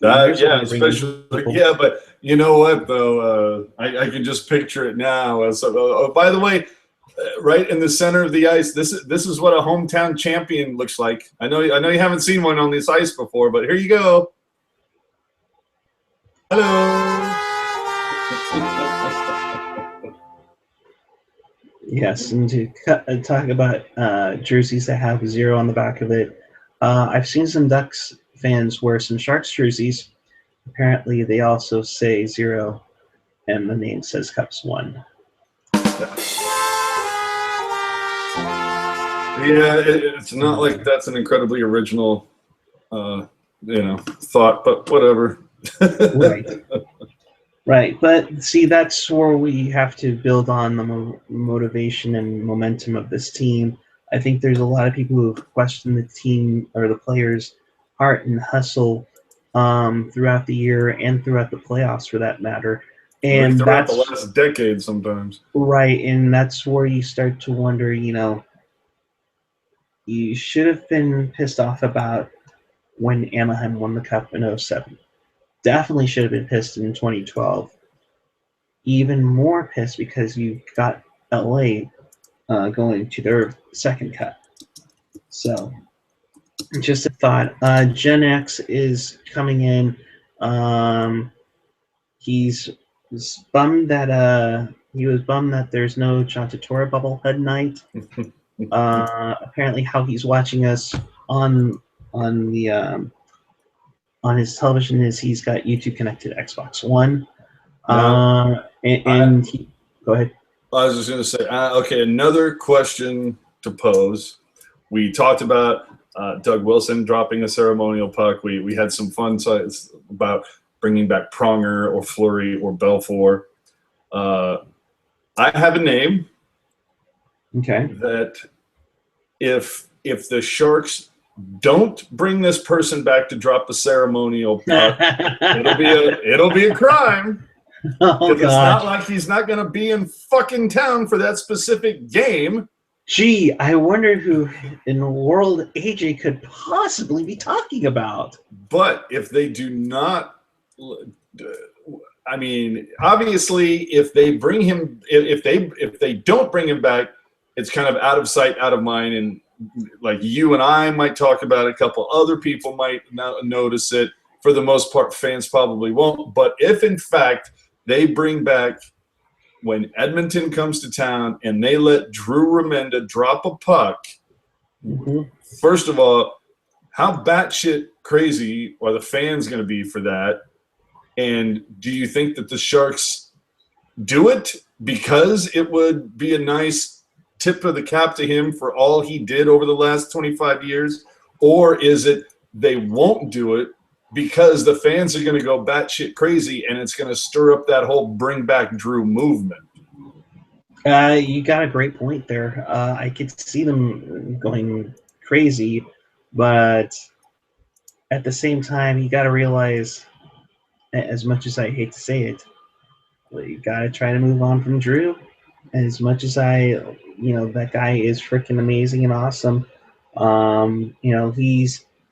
Yeah, especially but you know what though? I can just picture it now. By the way, right in the center of the ice, this is what a hometown champion looks like. I know you haven't seen one on this ice before, but here you go. Hello. Yes, and to talk about jerseys that have 0 on the back of it, I've seen some Ducks fans wear some Sharks jerseys. Apparently, they also say 0. and the name says Cups won. Yeah, it's not like that's an incredibly original, thought, but whatever. Right. Right, but see, that's where we have to build on the motivation and momentum of this team. I think there's a lot of people who have questioned the team or the players' heart and hustle throughout the year and throughout the playoffs, for that matter. Really And throughout the that's last decade sometimes. right, and that's where you start to wonder, you should have been pissed off about when Anaheim won the Cup in 07. Definitely should have been pissed in 2012. Even more pissed because you got LA going to their second Cup. So, just a thought. Gen X is coming in. He's bummed that he was bummed that there's no John Turturro bobblehead night. Apparently, how he's watching us on the on his television is he's got YouTube connected to Xbox One. And he, go ahead. I was just going to say, okay, another question to pose. We talked about Doug Wilson dropping a ceremonial puck. We had some fun sites about bringing back Pronger or Fleury or Belfour. I have a name. Okay. That if the Sharks don't bring this person back to drop the ceremonial puck, it'll be a crime. Oh, God. It's not like he's not going to be in fucking town for that specific game. Gee, I wonder who in the world AJ could possibly be talking about. But if they do not, I mean, obviously, if they bring him, if they don't bring him back, it's kind of out of sight, out of mind, and like you and I might talk about it. A couple other people might not notice it. For the most part, fans probably won't. But if in fact they bring back when Edmonton comes to town and they let Drew Remenda drop a puck, first of all, how batshit crazy are the fans going to be for that? And do you think that the Sharks do it because it would be a nice tip of the cap to him for all he did over the last 25 years? Or is it they won't do it because the fans are going to go batshit crazy and it's going to stir up that whole bring back Drew movement? You got a great point there. I could see them going crazy, but at the same time, you got to realize, as much as I hate to say it, you got to try to move on from Drew. As much as that guy is freaking amazing and awesome.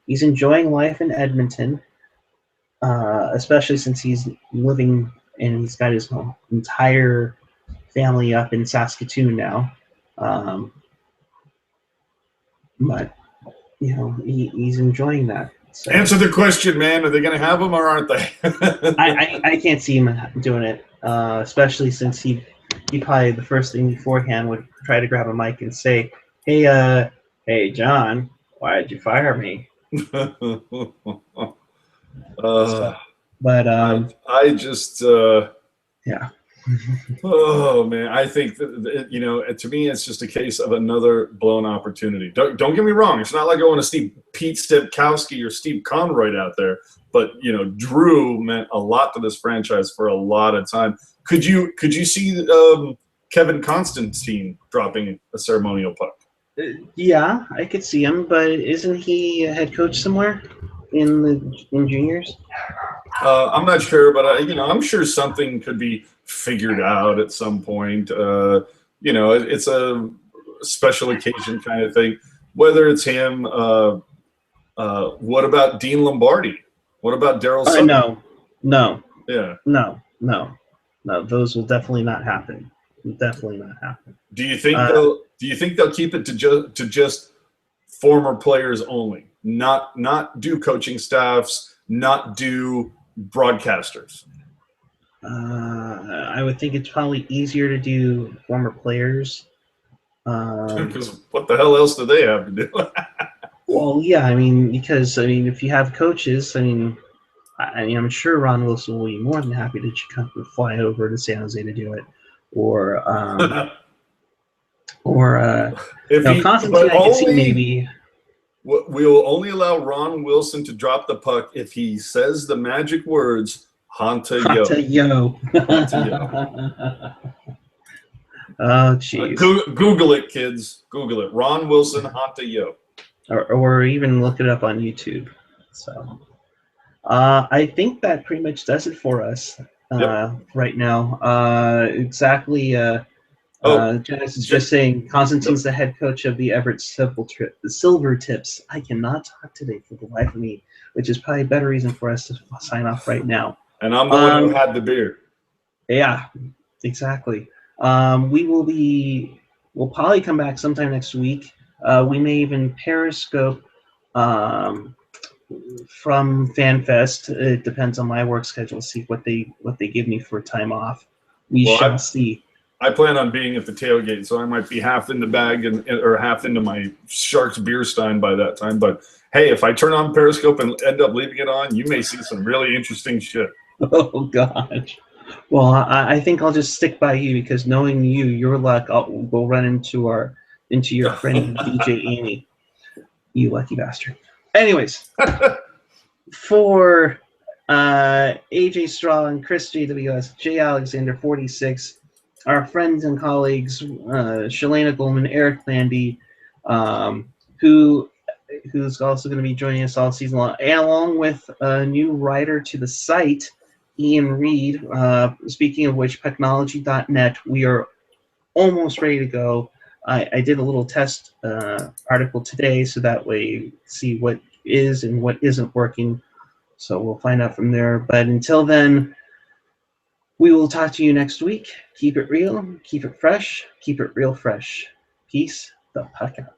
He's enjoying life in Edmonton, especially since he's living and he's got his entire family up in Saskatoon now. But he's enjoying that. So. Answer the question, man. Are they going to have him or aren't they? I can't see him doing it, especially since he probably the first thing beforehand would try to grab a mic and say, hey, John, why did you fire me? I just yeah. Oh man, I think that, to me, it's just a case of another blown opportunity. Don't get me wrong; it's not like I want to see Pete Stepkowski or Steve Conroy out there, but Drew meant a lot to this franchise for a lot of time. Could you see Kevin Constantine dropping a ceremonial puck? Yeah, I could see him, but isn't he a head coach somewhere in juniors? I'm not sure, but I'm sure something could be figured out at some point. It's a special occasion kind of thing. Whether it's him, what about Dean Lombardi? What about Daryl Sutter? No. Yeah. No. Those will definitely not happen. Definitely not happen. Do you think they'll keep it to just former players only? Not do coaching staffs, not do broadcasters? I would think it's probably easier to do former players. Because what the hell else do they have to do? Well, yeah, because if you have coaches, I'm sure Ron Wilson will be more than happy to come fly over to San Jose to do it, or If he, Constantine but I could see only maybe. we'll only allow Ron Wilson to drop the puck if he says the magic words "Hanta yo." Hata yo. Hanta yo. Oh, jeez. Google it, kids. Google it. Ron Wilson Hanta yo. Or even look it up on YouTube. So I think that pretty much does it for us Yep. right now. Exactly. Janice is J- just saying Constantine's Yep. the head coach of the Everett Silver Tips. I cannot talk today for the life of me, which is probably a better reason for us to sign off right now. And I'm the one who had the beer. Yeah, exactly. We'll probably come back sometime next week. We may even Periscope from FanFest. It depends on my work schedule. See what they give me for time off. We shall see. I plan on being at the tailgate, so I might be half in the bag or half into my Sharks beer stein by that time. But hey, if I turn on Periscope and end up leaving it on, you may see some really interesting shit. Oh gosh. Well, I think I'll just stick by you because knowing you, your luck, we'll run into your friend DJ Amy. You lucky bastard. Anyways, for AJ Straw and Chris JWS, J Alexander 46, our friends and colleagues, Shalana Goldman, Eric Landy, who's also going to be joining us all season long, and along with a new writer to the site, Ian Reed. Speaking of which, Pucknology.net, we are almost ready to go. I did a little test article today, so that way see what is and what isn't working. So we'll find out from there. But until then, we will talk to you next week. Keep it real, keep it fresh, keep it real fresh. Peace the puck out.